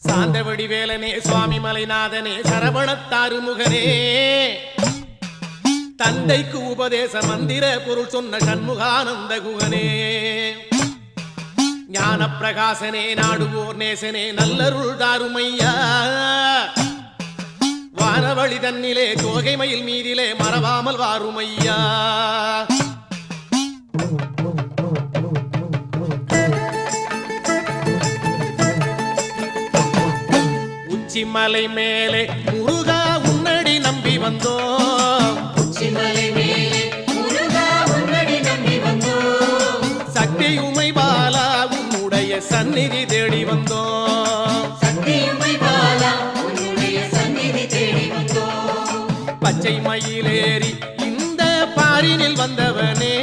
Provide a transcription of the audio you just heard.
சாந்தவடி வேலனே சுவாமி மலைநாதனே சரவணத்தாறு முகனே தந்தைக்கு உபதேச மந்திர பொருள் சொன்ன சண்முகானந்த குகனே ஞான பிரகாசனே நாடுவோர் நேசனே நல்லருள் தாருமையா வானவழி தன்னிலே தோகை மயில் மீதிலே மறவாமல் வாருமையா உச்சிமலை மேலே முருகா உன்னடி நம்பி வந்தோம் உச்சிமலை மேலே முருகா உன்னடி நம்பி வந்தோம் சக்தியுமை பாலா உன்னுடைய சந்நிதி தேடி வந்தோம் சக்தியுமை பாலா உன்னுடைய சந்நிதி தேடி வந்தோம் பச்சை மயிலேறி இந்த பாரினில் வந்தவனே